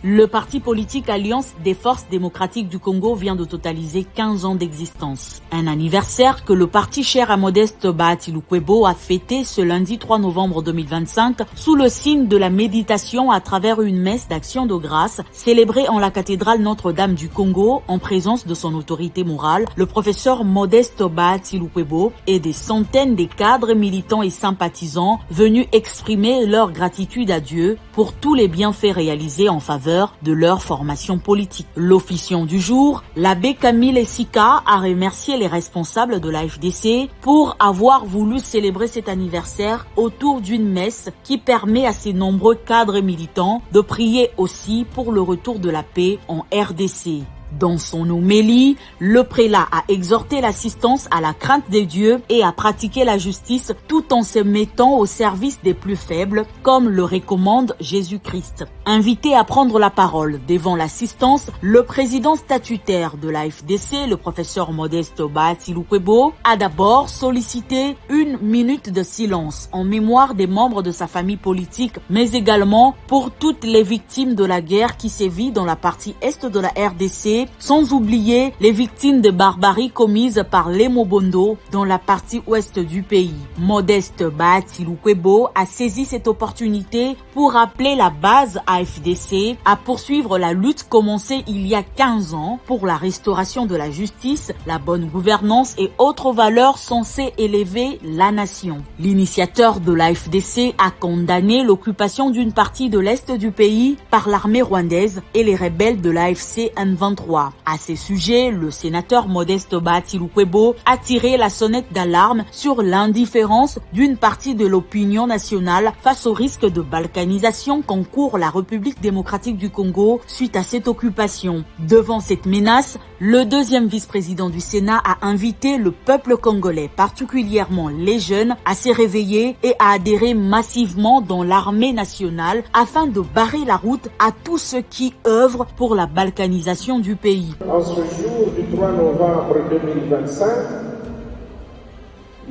Le parti politique Alliance des Forces démocratiques du Congo vient de totaliser 15 ans d'existence. Un anniversaire que le parti cher à Modeste Bahati Lukwebo a fêté ce lundi 3 novembre 2025 sous le signe de la méditation à travers une messe d'action de grâce célébrée en la cathédrale Notre-Dame du Congo en présence de son autorité morale, le professeur Modeste Bahati Lukwebo et des centaines de cadres, militants et sympathisants venus exprimer leur gratitude à Dieu pour tous les bienfaits réalisés en faveur de leur formation politique. L'officiant du jour, l'abbé Camille Essika, a remercié les responsables de la FDC pour avoir voulu célébrer cet anniversaire autour d'une messe qui permet à ces nombreux cadres militants de prier aussi pour le retour de la paix en RDC. Dans son homélie, le prélat a exhorté l'assistance à la crainte des dieux et à pratiquer la justice tout en se mettant au service des plus faibles, comme le recommande Jésus-Christ. Invité à prendre la parole devant l'assistance, le président statutaire de la FDC, le professeur Modeste Bahati Lukwebo, a d'abord sollicité 1 minute de silence en mémoire des membres de sa famille politique, mais également pour toutes les victimes de la guerre qui sévit dans la partie est de la RDC, sans oublier les victimes de barbarie commises par les Mobondo dans la partie ouest du pays. Modeste Bahati Lukwebo a saisi cette opportunité pour appeler la base AFDC à poursuivre la lutte commencée il y a 15 ans pour la restauration de la justice, la bonne gouvernance et autres valeurs censées élever la nation. L'initiateur de l'AFDC a condamné l'occupation d'une partie de l'est du pays par l'armée rwandaise et les rebelles de l'AFC M23. À ces sujets, le sénateur Modeste Bahati Lukwebo a tiré la sonnette d'alarme sur l'indifférence d'une partie de l'opinion nationale face au risque de balkanisation qu'encourt la République démocratique du Congo suite à cette occupation. Devant cette menace, le deuxième vice-président du Sénat a invité le peuple congolais, particulièrement les jeunes, à se réveiller et à adhérer massivement dans l'armée nationale afin de barrer la route à tous ceux qui œuvrent pour la balkanisation du pays. En ce jour du 3 novembre 2025,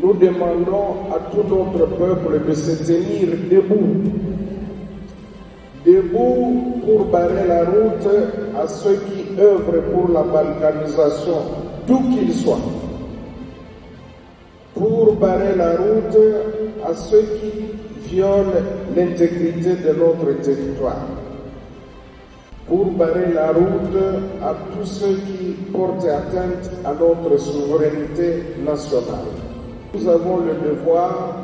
nous demandons à tout notre peuple de se tenir debout. Debout pour barrer la route à ceux qui œuvrent pour la balkanisation, d'où qu'ils soient. Pour barrer la route à ceux qui violent l'intégrité de notre territoire. Pour barrer la route à tous ceux qui portent atteinte à notre souveraineté nationale. Nous avons le devoir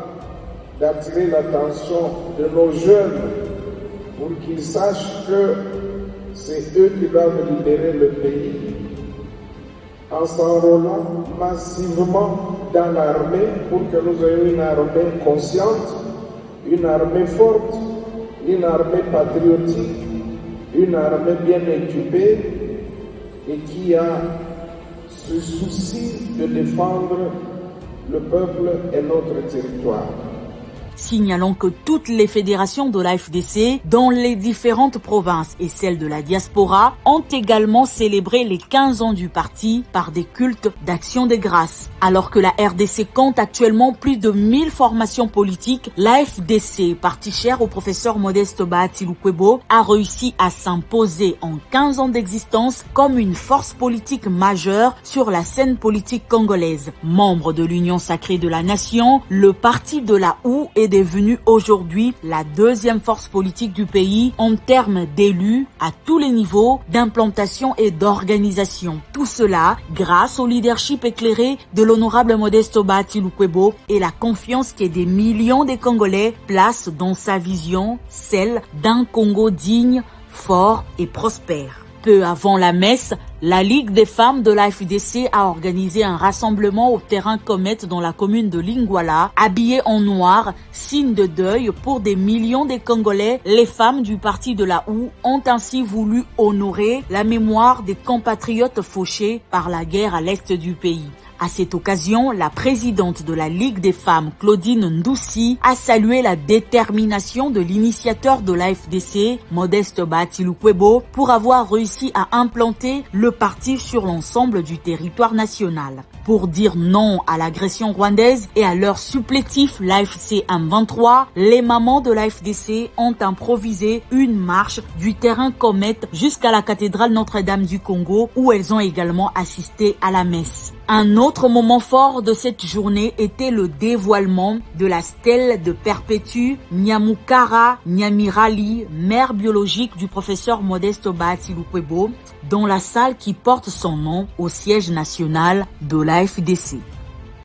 d'attirer l'attention de nos jeunes pour qu'ils sachent que c'est eux qui doivent libérer le pays en s'enrôlant massivement dans l'armée pour que nous ayons une armée consciente, une armée forte, une armée patriotique, une armée bien équipée et qui a ce souci de défendre le peuple et notre territoire. Signalons que toutes les fédérations de la FDC dans les différentes provinces et celles de la diaspora ont également célébré les 15 ans du parti par des cultes d'action de grâce. Alors que la RDC compte actuellement plus de 1000 formations politiques, la FDC, parti cher au professeur Modeste Bahati Lukwebo, a réussi à s'imposer en 15 ans d'existence comme une force politique majeure sur la scène politique congolaise. Membre de l'Union sacrée de la nation, le parti de la OU est devenu aujourd'hui la deuxième force politique du pays en termes d'élus à tous les niveaux, d'implantation et d'organisation. Tout cela grâce au leadership éclairé de l'honorable Modeste Bahati Lukwebo et la confiance que des millions de Congolais placent dans sa vision, celle d'un Congo digne, fort et prospère. Peu avant la messe, la Ligue des femmes de la FDC a organisé un rassemblement au terrain Comète dans la commune de Lingwala, habillées en noir, signe de deuil pour des millions de Congolais. Les femmes du parti de la OU ont ainsi voulu honorer la mémoire des compatriotes fauchés par la guerre à l'est du pays. À cette occasion, la présidente de la Ligue des femmes, Claudine Ndoussi, a salué la détermination de l'initiateur de l'AFDC, Modeste Bahati Lukwebo, pour avoir réussi à implanter le parti sur l'ensemble du territoire national. Pour dire non à l'agression rwandaise et à leur supplétif, l'AFC M23, les mamans de l'AFDC ont improvisé une marche du terrain Comète jusqu'à la cathédrale Notre-Dame du Congo, où elles ont également assisté à la messe. Un autre moment fort de cette journée était le dévoilement de la stèle de Perpétue Nyamukara Nyamirali, mère biologique du professeur Modeste Bahati Lukwebo, dans la salle qui porte son nom au siège national de l'AFDC.